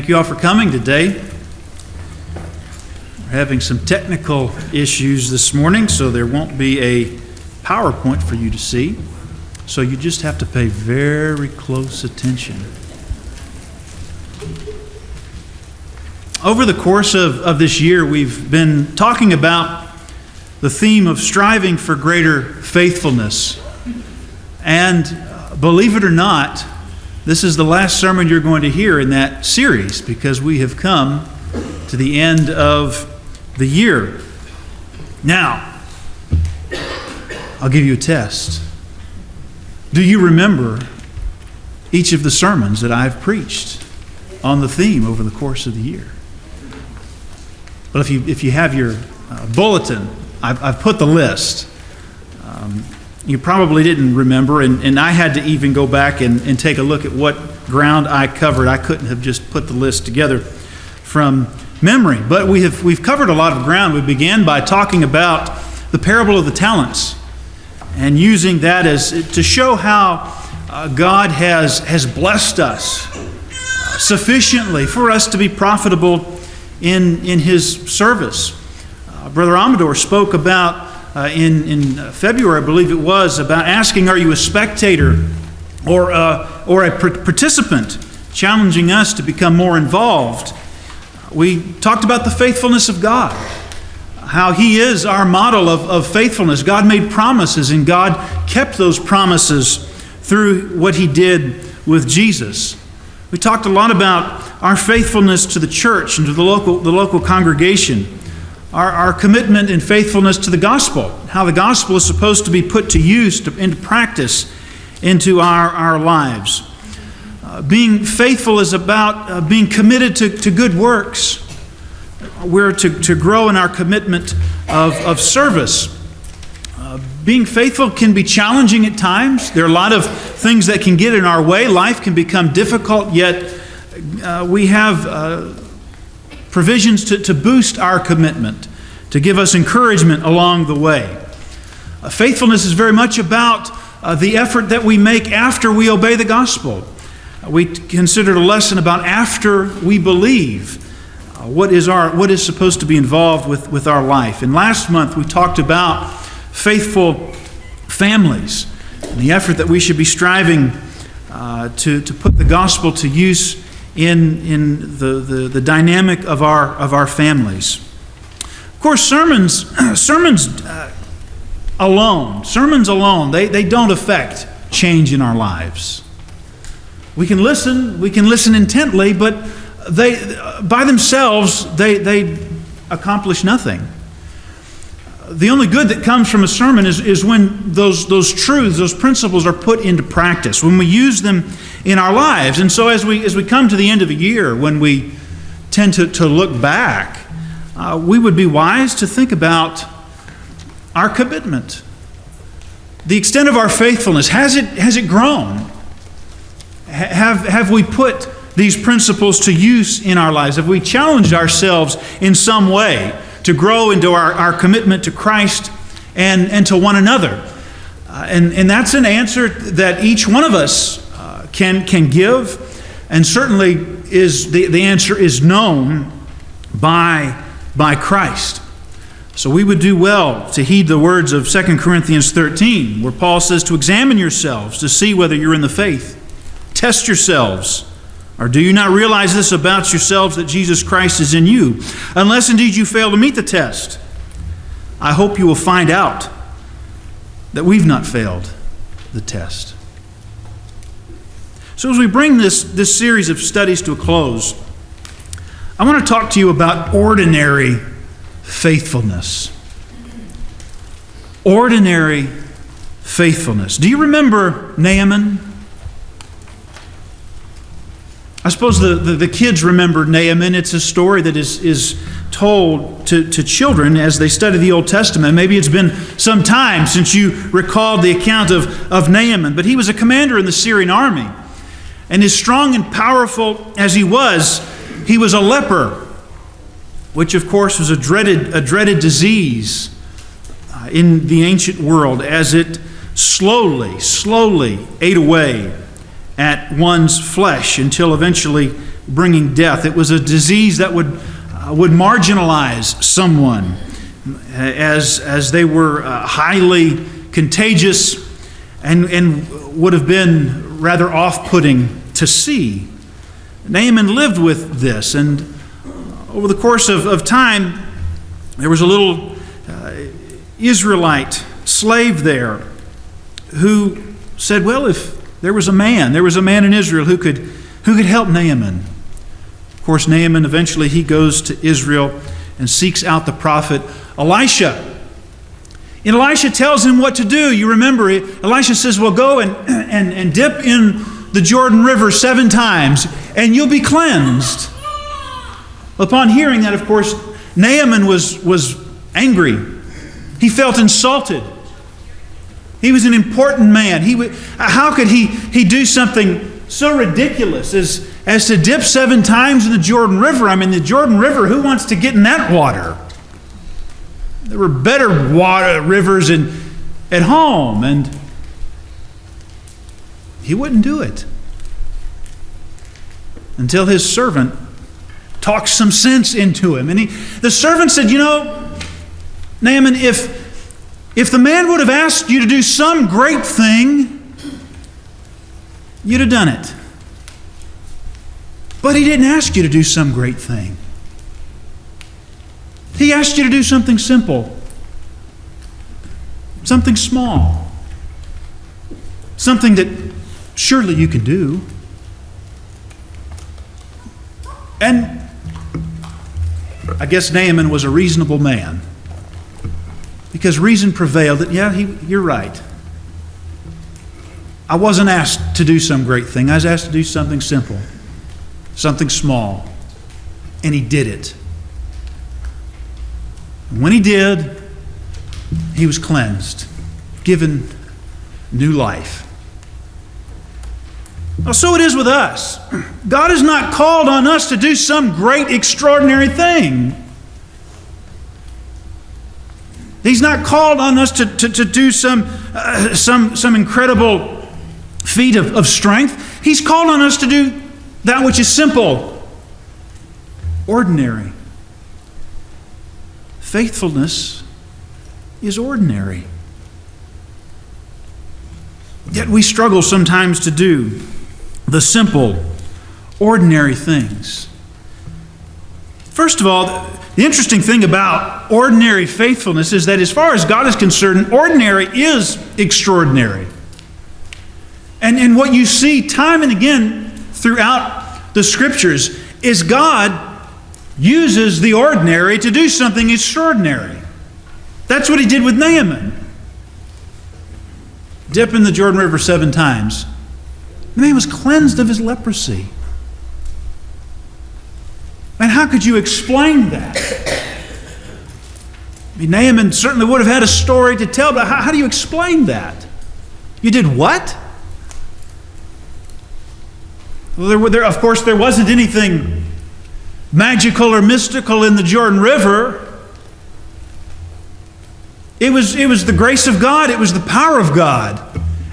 Thank you all for coming today. We're having some technical issues this morning, so there won't be a PowerPoint for you to see. So you just have to pay very close attention. Over the course of this year, we've been talking about the theme of striving for greater faithfulness. And believe it or not, this is the last sermon you're going to hear in that series because we have come to the end of the year. Now, I'll give you a test. Do you remember each of the sermons that I've preached on the theme over the course of the year? Well, if you have your bulletin, I've put the list. You probably didn't remember, and I had to even go back and take a look at what ground I covered. I couldn't have just put the list together from memory. But we've covered a lot of ground. We began by talking about the parable of the talents and using that as to show how God has blessed us sufficiently for us to be profitable in His service. Brother Amador spoke about in February, I believe it was, about asking, are you a spectator or a participant, challenging us to become more involved. We talked about the faithfulness of God, how He is our model of faithfulness. God made promises, and God kept those promises through what He did with Jesus. We talked a lot about our faithfulness to the church and to the local congregation. Our commitment and faithfulness to the gospel, how the gospel is supposed to be put to use, into practice, into our lives. Being faithful is about being committed to good works. We're to grow in our commitment of service. Being faithful can be challenging at times. There are a lot of things that can get in our way. Life can become difficult, yet we have provisions to boost our commitment, to give us encouragement along the way. Faithfulness is very much about the effort that we make after we obey the gospel. We considered a lesson about after we believe, what is supposed to be involved with our life. And last month we talked about faithful families and the effort that we should be striving to put the gospel to use in the dynamic of our families. Of course, sermons alone, they don't affect change in our lives. We can listen intently, but by themselves they accomplish nothing. The only good that comes from a sermon is when those truths, those principles are put into practice, when we use them in our lives. And so as we come to the end of a year, when we tend to look back, we would be wise to think about our commitment. The extent of our faithfulness, has it grown? Have we put these principles to use in our lives? Have we challenged ourselves in some way to grow into our commitment to Christ and to one another? And that's an answer that each one of us can give, and certainly the answer is known by Christ. So we would do well to heed the words of 2 Corinthians 13, where Paul says to examine yourselves to see whether you're in the faith. Test yourselves. Or do you not realize this about yourselves, that Jesus Christ is in you? Unless indeed you fail to meet the test. I hope you will find out that we've not failed the test. So as we bring this series of studies to a close, I want to talk to you about ordinary faithfulness. Ordinary faithfulness. Do you remember Naaman? I suppose the kids remember Naaman. It's a story that is told to children as they study the Old Testament. Maybe it's been some time since you recalled the account of Naaman, but he was a commander in the Syrian army. And as strong and powerful as he was a leper, which of course was a dreaded disease in the ancient world, as it slowly ate away at one's flesh until eventually bringing death. It was a disease that would marginalize someone as they were highly contagious and would have been rather off-putting to see. Naaman lived with this, and over the course of time, there was a little Israelite slave there who said, well, if there was a man in Israel who could help Naaman. Of course, Naaman eventually he goes to Israel and seeks out the prophet Elisha. And Elisha tells him what to do. You remember, Elisha says, well, go and dip in the Jordan River 7 times, and you'll be cleansed. Upon hearing that, of course, Naaman was angry. He felt insulted. He was an important man. How could he do something so ridiculous as to dip 7 times in the Jordan River? I mean, the Jordan River, who wants to get in that water? There were better rivers at home, and he wouldn't do it until his servant talked some sense into him. And the servant said, Naaman, if the man would have asked you to do some great thing, you'd have done it. But he didn't ask you to do some great thing. He asked you to do something simple, something small, something that surely you can do. And I guess Naaman was a reasonable man, because reason prevailed that, you're right. I wasn't asked to do some great thing. I was asked to do something simple, something small. And he did it. And when he did, he was cleansed, given new life. Well, so it is with us. God has not called on us to do some great, extraordinary thing. He's not called on us to do some incredible feat of strength. He's called on us to do that which is simple, ordinary. Faithfulness is ordinary. Yet we struggle sometimes to do the simple, ordinary things. First of all, the interesting thing about ordinary faithfulness is that as far as God is concerned, ordinary is extraordinary. And what you see time and again throughout the Scriptures is God uses the ordinary to do something extraordinary. That's what he did with Naaman. Dip in the Jordan River 7 times. The man was cleansed of his leprosy. And how could you explain that? I mean, Naaman certainly would have had a story to tell, but how do you explain that? You did what? Well, of course, there wasn't anything magical or mystical in the Jordan River. It was the grace of God. It was the power of God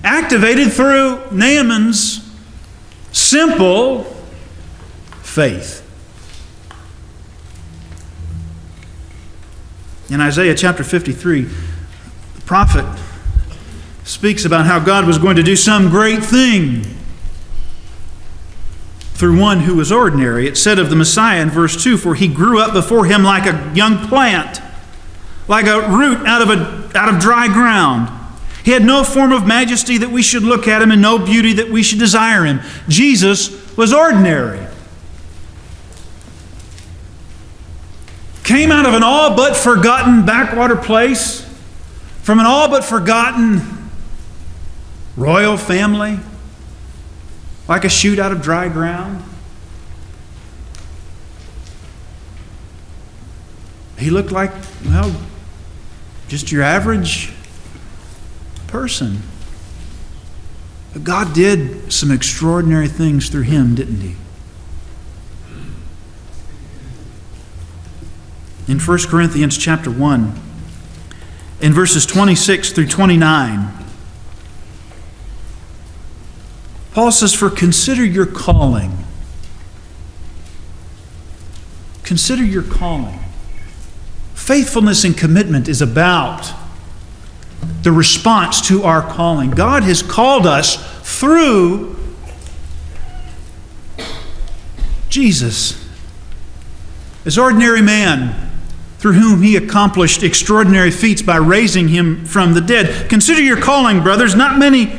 activated through Naaman's simple faith. In Isaiah chapter 53, the prophet speaks about how God was going to do some great thing through one who was ordinary. It said of the Messiah in verse 2, "For he grew up before him like a young plant, like a root out of dry ground. He had no form of majesty that we should look at him, and no beauty that we should desire him." Jesus was ordinary. Came out of an all but forgotten backwater place, from an all but forgotten royal family, like a shoot out of dry ground. He looked like, just your average person. But God did some extraordinary things through him, didn't he? In 1 Corinthians chapter 1, in verses 26 through 29, Paul says, "For consider your calling. Consider your calling. Faithfulness and commitment is about the response to our calling. God has called us through Jesus, as ordinary man, through whom He accomplished extraordinary feats by raising Him from the dead. Consider your calling, brothers. Not many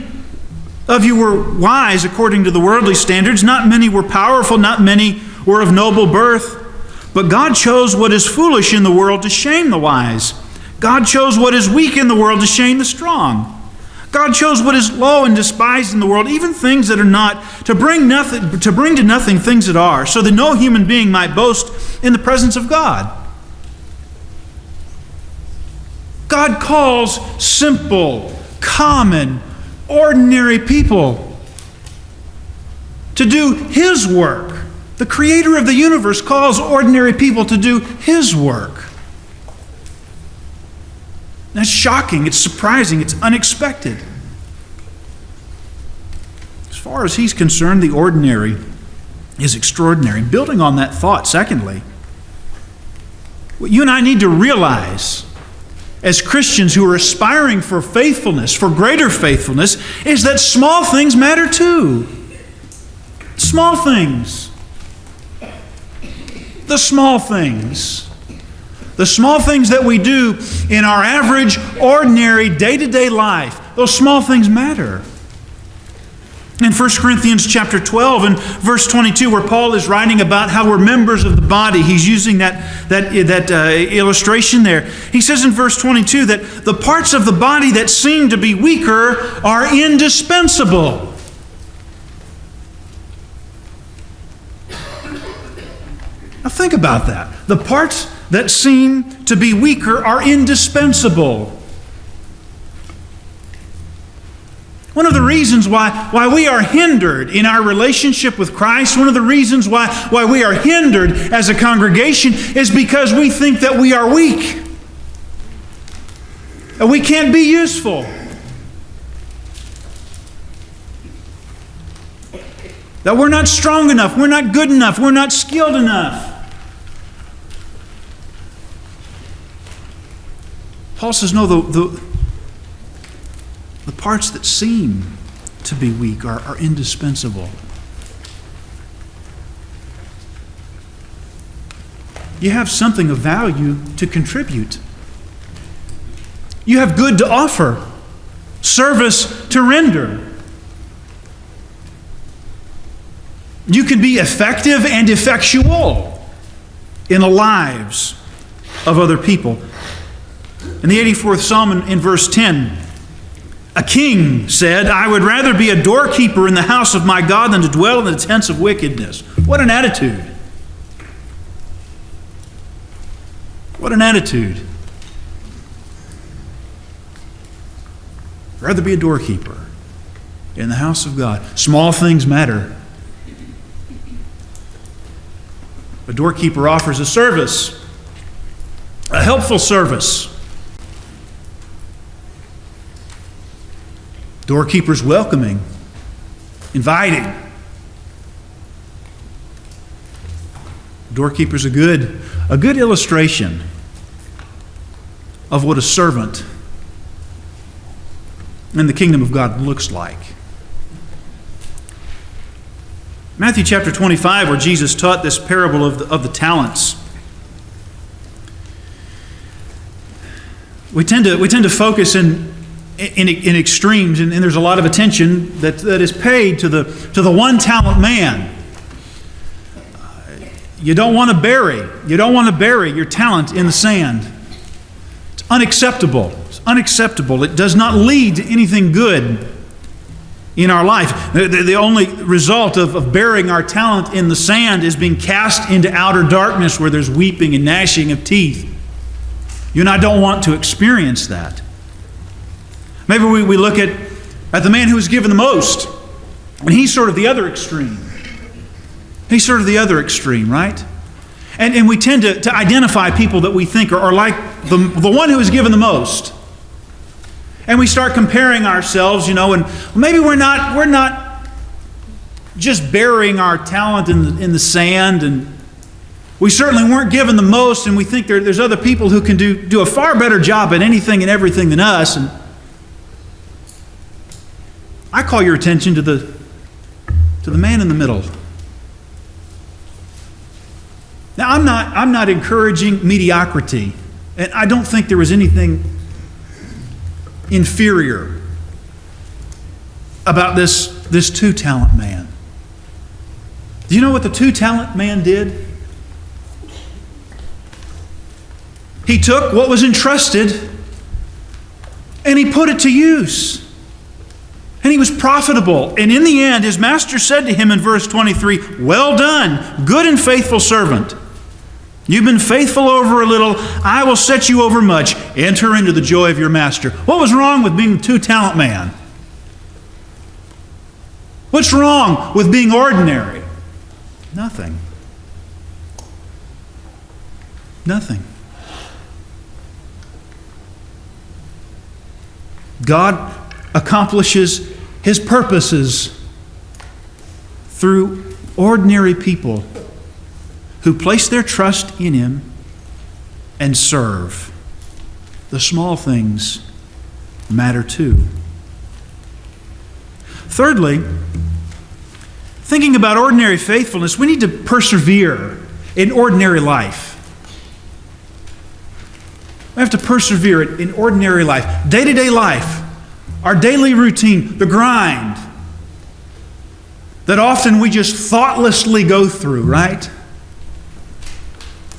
of you were wise according to the worldly standards. Not many were powerful. Not many were of noble birth. But God chose what is foolish in the world to shame the wise. God chose what is weak in the world to shame the strong. God chose what is low and despised in the world, even things that are not, to bring to nothing things that are, so that no human being might boast in the presence of God. God calls simple, common, ordinary people to do His work. The Creator of the universe calls ordinary people to do His work. That's shocking, it's surprising, it's unexpected. As far as He's concerned, the ordinary is extraordinary. Building on that thought, secondly, what you and I need to realize as Christians who are aspiring for faithfulness, for greater faithfulness, is that small things matter too. Small things. The small things. The small things that we do in our average, ordinary, day-to-day life, those small things matter. In 1 Corinthians chapter 12 and verse 22, where Paul is writing about how we're members of the body, he's using that illustration there. He says in verse 22 that the parts of the body that seem to be weaker are indispensable. Now think about that. The parts that seem to be weaker are indispensable. One of the reasons why we are hindered in our relationship with Christ, one of the reasons why we are hindered as a congregation is because we think that we are weak. And we can't be useful. That we're not strong enough, we're not good enough, we're not skilled enough. Paul says, no, the parts that seem to be weak are indispensable. You have something of value to contribute. You have good to offer, service to render. You can be effective and effectual in the lives of other people. In the 84th Psalm in verse 10, a king said, I would rather be a doorkeeper in the house of my God than to dwell in the tents of wickedness. What an attitude. What an attitude. I'd rather be a doorkeeper in the house of God. Small things matter. A doorkeeper offers a service, a helpful service. Doorkeeper's welcoming, inviting. Doorkeeper's a good illustration of what a servant in the kingdom of God looks like. Matthew chapter 25, where Jesus taught this parable of the talents. We tend to focus in extremes, and there's a lot of attention that is paid to the one talent man. You don't want to bury your talent in the sand. It's unacceptable. It's unacceptable. It does not lead to anything good in our life. The only result of burying our talent in the sand is being cast into outer darkness where there's weeping and gnashing of teeth. You and I don't want to experience that. Maybe we look at the man who was given the most, and he's sort of the other extreme. He's sort of the other extreme, right? And we tend to identify people that we think are like the one who was given the most. And we start comparing ourselves, and maybe we're not just burying our talent in the sand, and We certainly weren't given the most, and we think there's other people who can do a far better job at anything and everything than us. And I call your attention to the man in the middle. Now, I'm not encouraging mediocrity, and I don't think there was anything inferior about this 2-talent man. Do you know what the 2-talent man did? He took what was entrusted and he put it to use. And he was profitable. And in the end, his master said to him in verse 23, "Well done, good and faithful servant. You've been faithful over a little, I will set you over much. Enter into the joy of your master." What was wrong with being the 2-talent man? What's wrong with being ordinary? Nothing. Nothing. God accomplishes His purposes through ordinary people who place their trust in Him and serve. The small things matter too. Thirdly, thinking about ordinary faithfulness, we need to persevere in ordinary life. We have to persevere in ordinary life, day-to-day life, our daily routine, the grind that often we just thoughtlessly go through, right?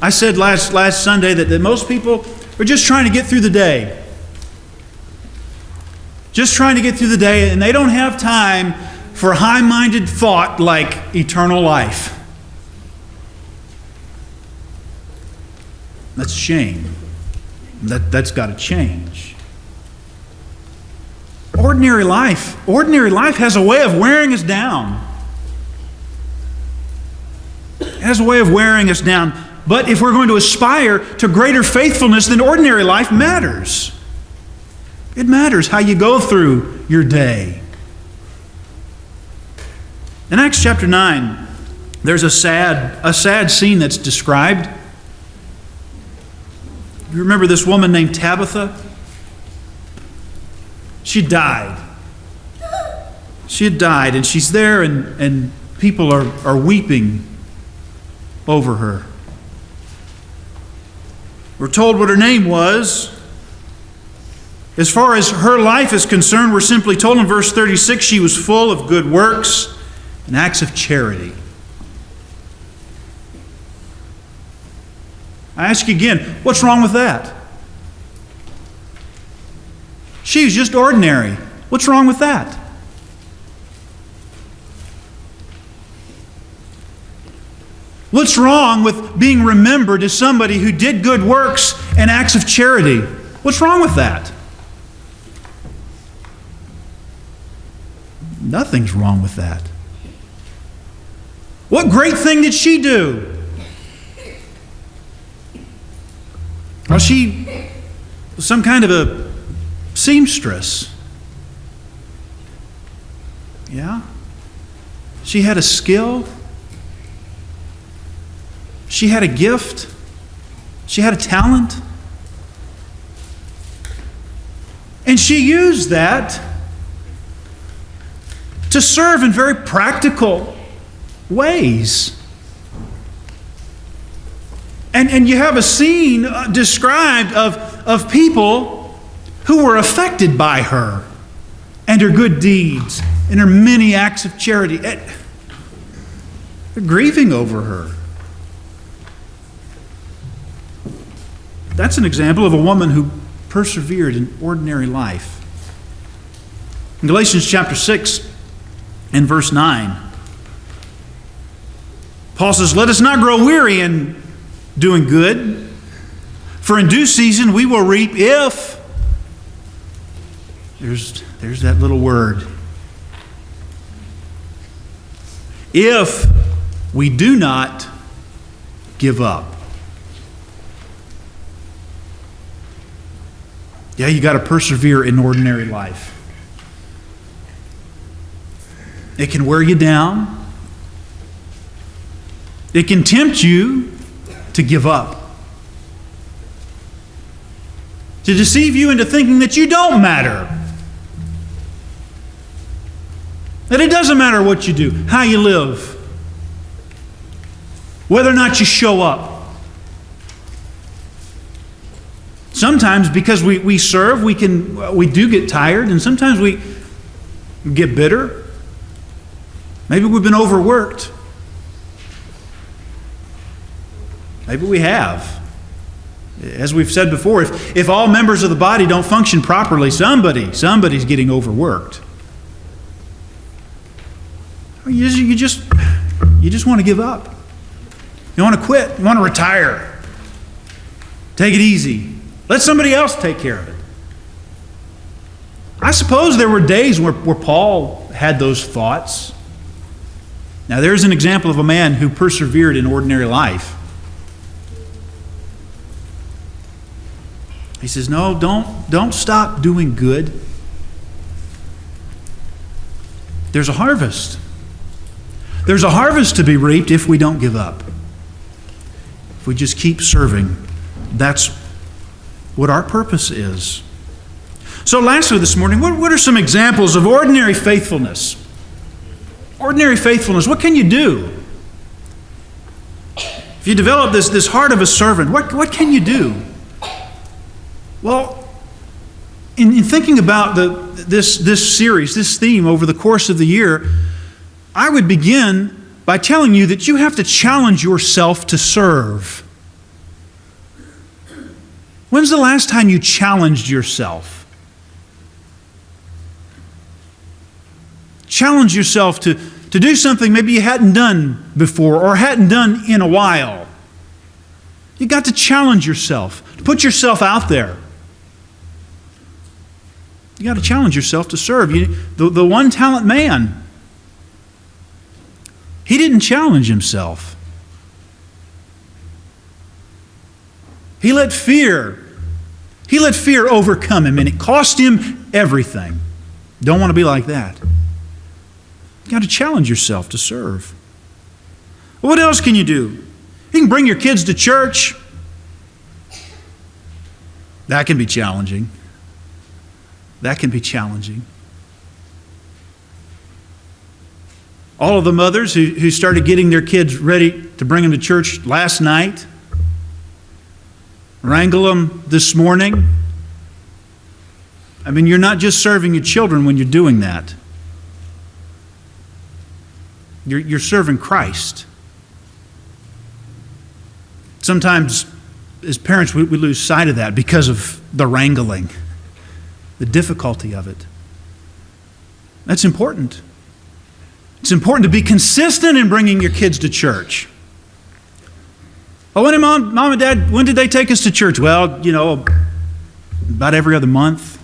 I said last Sunday that most people are just trying to get through the day. Just trying to get through the day, and they don't have time for high-minded thought like eternal life. That's a shame. That's got to change. Ordinary life has a way of wearing us down. It has a way of wearing us down. But if we're going to aspire to greater faithfulness, then ordinary life matters. It matters how you go through your day. In Acts chapter 9, there's a sad scene that's described. You remember this woman named Tabitha? She died. She had died, and she's there, and people are weeping over her. We're told what her name was. As far as her life is concerned, we're simply told in verse 36, she was full of good works and acts of charity. I ask you again, what's wrong with that? She was just ordinary. What's wrong with that? What's wrong with being remembered as somebody who did good works and acts of charity? What's wrong with that? Nothing's wrong with that. What great thing did she do? Well, she was some kind of a seamstress. Yeah? She had a skill. She had a gift. She had a talent. And she used that to serve in very practical ways. And you have a scene described of people who were affected by her and her good deeds and her many acts of charity. They're grieving over her. That's an example of a woman who persevered in ordinary life. In Galatians chapter 6 and verse 9, Paul says, "Let us not grow weary in doing good, for in due season we will reap if..." There's that little word. If we do not give up. Yeah, you got to persevere in ordinary life. It can wear you down. It can tempt you to give up. To deceive you into thinking that you don't matter. That it doesn't matter what you do, how you live, whether or not you show up. Sometimes because we serve, we do get tired, and sometimes we get bitter. Maybe we've been overworked. Maybe we have. As we've said before, if all members of the body don't function properly, somebody's getting overworked. You just want to give up. You want to quit. You want to retire. Take it easy. Let somebody else take care of it. I suppose there were days where Paul had those thoughts. Now, there's an example of a man who persevered in ordinary life. He says, no, don't stop doing good. There's a harvest. There's a harvest to be reaped if we don't give up. If we just keep serving, that's what our purpose is. So lastly this morning, what are some examples of ordinary faithfulness? Ordinary faithfulness, what can you do? If you develop this heart of a servant, what can you do? Well, in thinking about this series, this theme over the course of the year, I would begin by telling you that you have to challenge yourself to serve. When's the last time you challenged yourself? Challenge yourself to do something maybe you hadn't done before or hadn't done in a while. You got to challenge yourself, to put yourself out there. You got to challenge yourself to serve. The one-talent man, he didn't challenge himself. He let fear overcome him, and it cost him everything. Don't want to be like that. You got to challenge yourself to serve. Well, what else can you do? You can bring your kids to church. That can be challenging. That can be challenging. All of the mothers who started getting their kids ready to bring them to church last night, wrangle them this morning. I mean, you're not just serving your children when you're doing that. You're serving Christ. Sometimes, as parents, we lose sight of that because of the wrangling, the difficulty of it. That's important. It's important to be consistent in bringing your kids to church. Oh, when did Mom and Dad, when did they take us to church? Well, about every other month.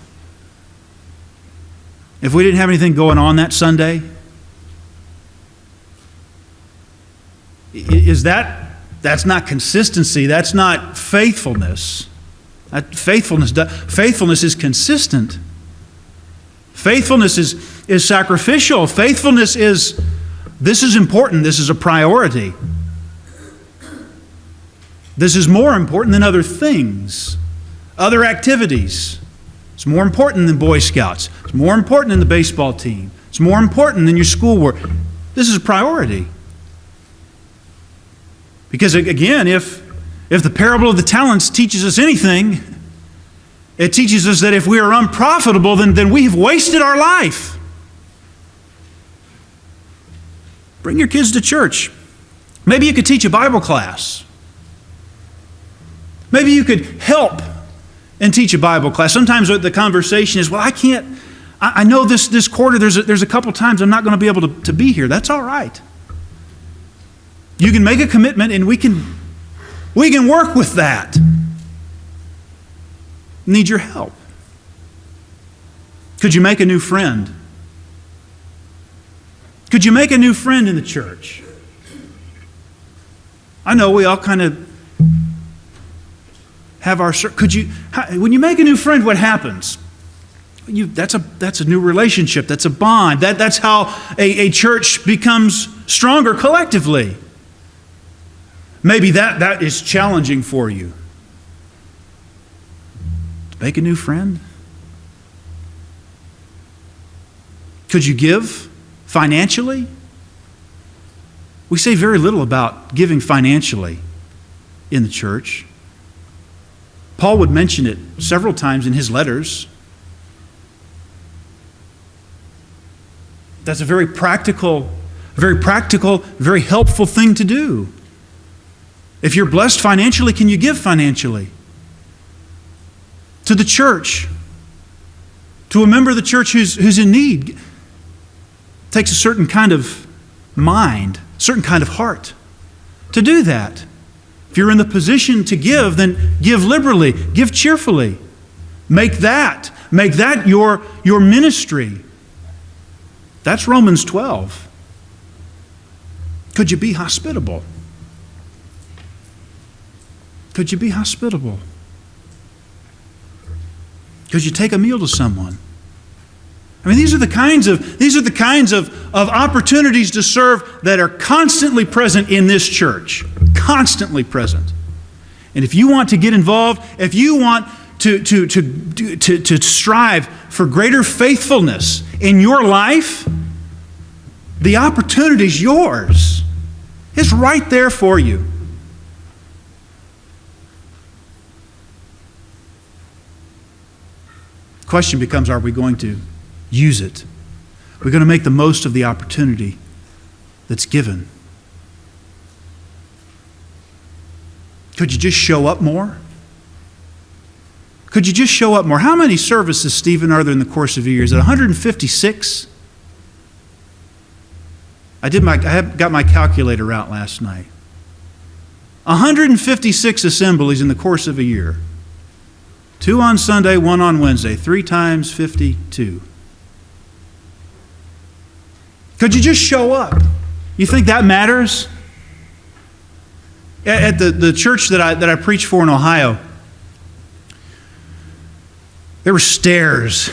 If we didn't have anything going on that Sunday, that's not consistency. That's not faithfulness. Faithfulness is consistent. Faithfulness is sacrificial. Faithfulness this is important. This is a priority. This is more important than other things, other activities. It's more important than Boy Scouts. It's more important than the baseball team. It's more important than your schoolwork. This is a priority. Because again, if the parable of the talents teaches us anything, it teaches us that if we are unprofitable, then we have wasted our life. Bring your kids to church. Maybe you could teach a Bible class. Maybe you could help and teach a Bible class. Sometimes the conversation is, well, I know this quarter there's a couple times I'm not going to be able to be here. That's all right. You can make a commitment and we can work with that. Need your help. Could you make a new friend? Could you make a new friend in the church? I know we all kind of have our... when you make a new friend, what happens? That's a new relationship. That's a bond. That's how a church becomes stronger collectively. Maybe that is challenging for you. To make a new friend? Could you give financially? We say very little about giving financially in the church. Paul would mention it several times in his letters. That's a very practical, very helpful thing to do. If you're blessed financially, can you give financially? To the church, to a member of the church who's in need. It takes a certain kind of mind, a certain kind of heart to do that. If you're in the position to give, then give liberally, give cheerfully. Make that your ministry. That's Romans 12. Could you be hospitable? Could you be hospitable? Could you take a meal to someone? I mean, these are the kinds of opportunities to serve that are constantly present in this church. Constantly present. And if you want to get involved, if you want to strive for greater faithfulness in your life, the opportunity's yours. It's right there for you. The question becomes, are we going to use it? We're going to make the most of the opportunity that's given. Could you just show up more? Could you just show up more? How many services, Stephen, are there in the course of a year? Is it 156? I got my calculator out last night. 156 assemblies in the course of a year. 2 on Sunday, 1 on Wednesday. 3 times 52. Could you just show up? You think that matters? At the church that I preached for in Ohio, there were stairs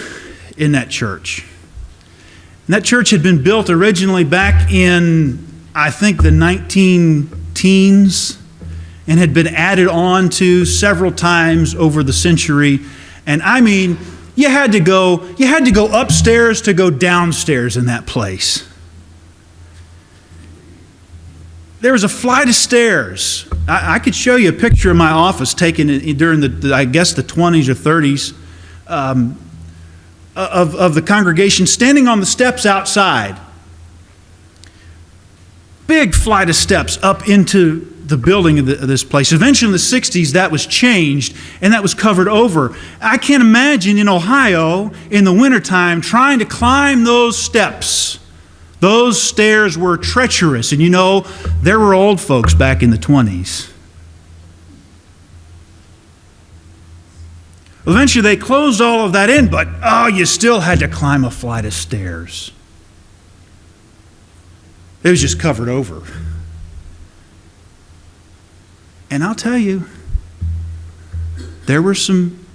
in that church. And that church had been built originally back in, I think, the 19-teens and had been added on to several times over the century. And I mean, you had to go upstairs to go downstairs in that place. There was a flight of stairs. I could show you a picture in my office taken during the 20s or 30s of the congregation standing on the steps outside. Big flight of steps up into the building of this place. Eventually in the 60s that was changed and that was covered over. I can't imagine in Ohio in the wintertime trying to climb those steps. Those stairs were treacherous, and you know, there were old folks back in the 20s. Eventually they closed all of that in, but you still had to climb a flight of stairs. It was just covered over. And I'll tell you, there were some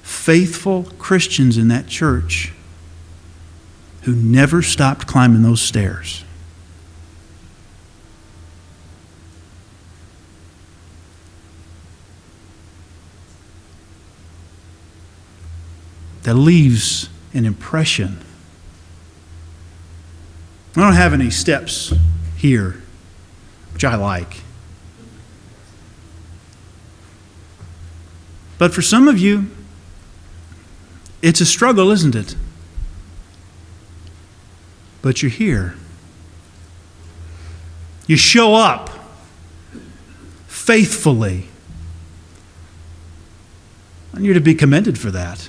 faithful Christians in that church who never stopped climbing those stairs. That leaves an impression. I don't have any steps here, which I like. But for some of you, it's a struggle, isn't it? But you're here. You show up faithfully. And you're to be commended for that.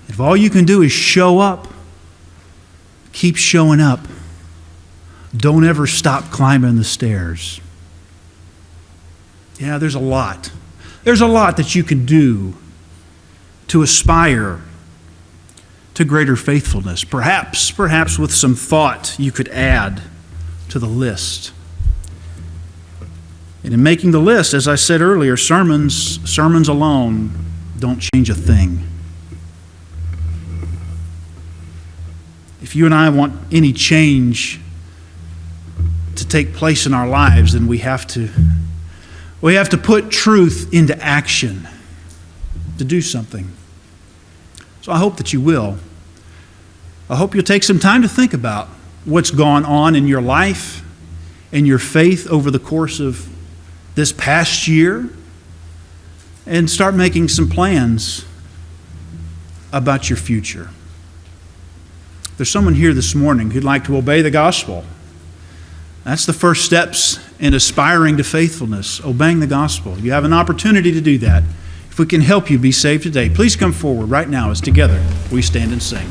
If all you can do is show up, keep showing up. Don't ever stop climbing the stairs. Yeah, there's a lot. There's a lot that you can do to aspire to greater faithfulness. Perhaps with some thought you could add to the list. And in making the list, as I said earlier, sermons alone don't change a thing. If you and I want any change to take place in our lives, then we have to put truth into action, to do something. So I hope that you will. I hope you'll take some time to think about what's gone on in your life and your faith over the course of this past year, and start making some plans about your future. There's someone here this morning who'd like to obey the gospel. That's the first steps in aspiring to faithfulness, obeying the gospel. You have an opportunity to do that. If we can help you be saved today, please come forward right now as together we stand and sing.